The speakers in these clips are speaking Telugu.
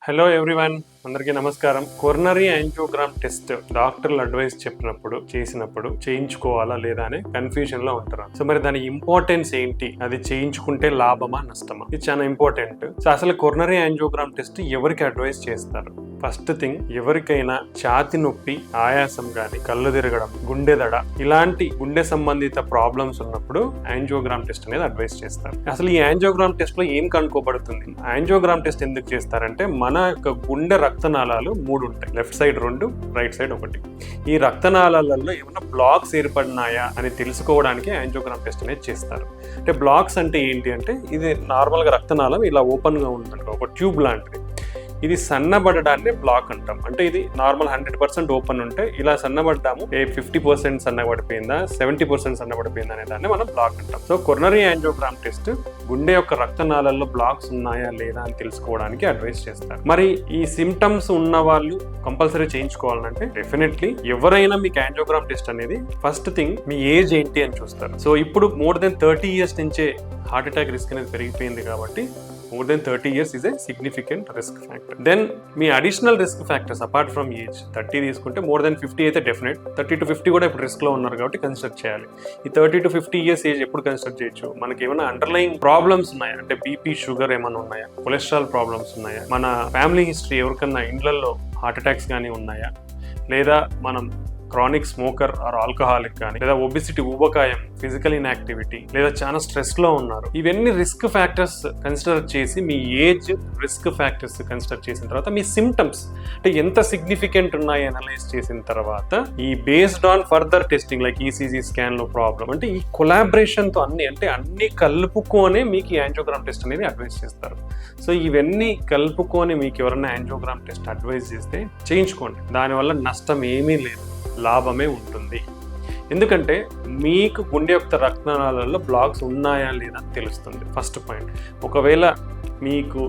హలో ఎవ్రీవన్, అందరికీ నమస్కారం. కొర్నరీ యాంజియోగ్రామ్ టెస్ట్ డాక్టర్లు అడ్వైస్ చేసినప్పుడు చేయించుకోవాలా లేదా అనే కన్ఫ్యూజన్ లో ఉంటారు. సో మరి దాని ఇంపార్టెన్స్ ఏంటి, అది చేయించుకుంటే లాభమా నష్టమా, ఇది చాలా ఇంపార్టెంట్. సో అసలు కొర్నరీ యాంజియోగ్రామ్ టెస్ట్ ఎవరికి అడ్వైస్ చేస్తారు? ఫస్ట్ థింగ్, ఎవరికైనా ఛాతి నొప్పి, ఆయాసం గాని, కళ్ళు తిరగడం, గుండె దడ, ఇలాంటి గుండె సంబంధిత ప్రాబ్లమ్స్ ఉన్నప్పుడు యాంజియోగ్రామ్ టెస్ట్ అనేది అడ్వైస్ చేస్తారు. అసలు ఈ యాంజియోగ్రామ్ టెస్ట్ లో ఏం కనుక్కోబడుతుంది? యాంజియోగ్రామ్ టెస్ట్ ఎందుకు చేస్తారంటే మన యొక్క గుండె రక్తనాళాలు 3 ఉంటాయి. Left side 2, right side 1. ఈ రక్తనాళాలలో ఏమైనా బ్లాక్స్ ఏర్పడినాయా అని తెలుసుకోవడానికి యాంజియోగ్రామ్ టెస్ట్ అనేది చేస్తారు. అంటే బ్లాక్స్ అంటే ఏంటి అంటే, ఇది నార్మల్గా రక్తనాళం ఇలా ఓపెన్ గా ఉంటుంది, ఒక ట్యూబ్ లాంటిది. ఇది సన్నబడడాన్ని బ్లాక్ అంటాం. అంటే ఇది నార్మల్ 100% ఓపెన్ ఉంటే ఇలా సన్నబడ్డాము, 50% సన్నబడిపోయిందా, 70% సన్నబడిపోయిందా అనే దాన్ని మనం బ్లాక్ అంటాం. సో కొర్నరీ యాంజియోగ్రామ్ టెస్ట్ గుండె యొక్క రక్తనాళాల్లో బ్లాక్స్ ఉన్నాయా లేదా అని తెలుసుకోవడానికి అడ్వైస్ చేస్తారు. మరి ఈ సిమ్టమ్స్ ఉన్న వాళ్ళు కంపల్సరీ చేయించుకోవాలంటే డెఫినెట్లీ ఎవరైనా మీకు యాంజియోగ్రామ్ టెస్ట్ అనేది ఫస్ట్ థింగ్ మీ ఏజ్ ఏంటి అని చూస్తారు. సో ఇప్పుడు మోర్ దెన్ 30 years నుంచే హార్ట్ అటాక్ రిస్క్ అనేది పెరిగిపోయింది కాబట్టి more than 30 years is a significant risk factor. Then me additional risk factors apart from age 30 తీసుకుంటే more than 50 అయితే డెఫినెట్, 30 to 50 కూడా ఇప్పుడు రిస్క్ లో ఉన్నారు కాబట్టి కన్సిడర్ చేయాలి. ఈ 30 to 50 years ఏజ్ ఎప్పుడు కన్సిడర్ చేయొచ్చు? మనకి ఏమైనా అండర్లైన్ ప్రాబ్లమ్స్ ఉన్నాయా, అంటే బీపీ, షుగర్ ఏమైనా ఉన్నాయా, కొలెస్ట్రాల్ ప్రాబ్లమ్స్ ఉన్నాయా, మన ఫ్యామిలీ హిస్టరీ ఎవరికన్నా ఇండ్లలో హార్ట్ అటాక్స్ కానీ ఉన్నాయా, లేదా మనం క్రానిక్ స్మోకర్ ఆర్ ఆల్కహాలిక్ కానీ, లేదా ఒబిసిటీ, ఊబకాయం, ఫిజికల్ ఇన్యాక్టివిటీ, లేదా చాలా స్ట్రెస్ లో ఉన్నారు, ఇవన్నీ రిస్క్ ఫ్యాక్టర్స్ కన్సిడర్ చేసి మీ ఏజ్, రిస్క్ ఫ్యాక్టర్స్ కన్సిడర్ చేసిన తర్వాత మీ సిమ్టమ్స్ అంటే ఎంత సిగ్నిఫికెంట్ ఉన్నాయి అనలైజ్ చేసిన తర్వాత ఈ based on further testing like ECG scan లో ప్రాబ్లం, అంటే ఈ కొలాబరేషన్ తో అన్ని కలుపుకొని మీకు యాంజియోగ్రామ్ టెస్ట్ అనేది అడ్వైస్ చేస్తారు. సో ఇవన్నీ కలుపుకొని మీకు ఎవరైనా యాంజియోగ్రామ్ టెస్ట్ అడ్వైస్ చేస్తే చేయించుకోండి. దానివల్ల నష్టం ఏమీ లేదు, లాభమే ఉంటుంది. ఎందుకంటే మీకు గుండె యొక్క రక్తనాళాలలో బ్లాక్స్ ఉన్నాయా లేదా తెలుస్తుంది. First point. ఒకవేళ మీకు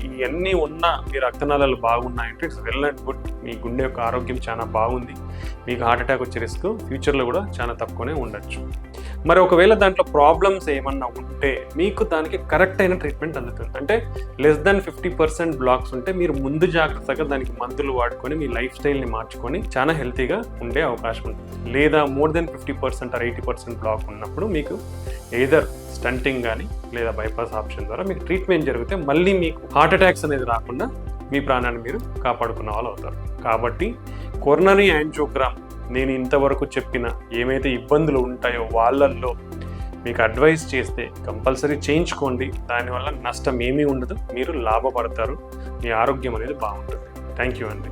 ఇవన్నీ ఉన్నా మీ రక్తనాళాలు బాగున్నాయంటే ఇట్స్ వెల్ అండ్ గుడ్, మీ గుండె యొక్క ఆరోగ్యం చాలా బాగుంది, మీకు హార్ట్ అటాక్ వచ్చే రిస్క్ ఫ్యూచర్లో కూడా చాలా తక్కువనే ఉండొచ్చు. మరి ఒకవేళ దాంట్లో ప్రాబ్లమ్స్ ఏమన్నా ఉంటే మీకు దానికి కరెక్ట్ అయిన ట్రీట్మెంట్ అందుతుంది. అంటే లెస్ దాన్ 50% బ్లాక్స్ ఉంటే మీరు ముందు జాగ్రత్తగా దానికి మందులు వాడుకొని మీ లైఫ్ స్టైల్ని మార్చుకొని చాలా హెల్తీగా ఉండే అవకాశం ఉంటుంది. లేదా మోర్ దెన్ 50% or 80% బ్లాక్ ఉన్నప్పుడు మీకు ఎయిదర్ స్టంటింగ్ కానీ లేదా బైపాస్ ఆప్షన్ ద్వారా మీకు ట్రీట్మెంట్ జరిగితే మళ్ళీ మీకు హార్ట్ అటాక్స్ అనేది రాకుండా మీ ప్రాణాన్ని మీరు కాపాడుకున్న వాళ్ళు అవుతారు. కాబట్టి కొర్నరీ యాంజియోగ్రామ్ నేను ఇంతవరకు చెప్పిన ఏమైతే ఇబ్బందులు ఉంటాయో వాళ్ళల్లో మీకు అడ్వైస్ చేస్తే కంపల్సరీ చేయించుకోండి. దానివల్ల నష్టం ఏమీ ఉండదు, మీరు లాభపడతారు, మీ ఆరోగ్యం అనేది బాగుంటుంది. థ్యాంక్ యూ అండి.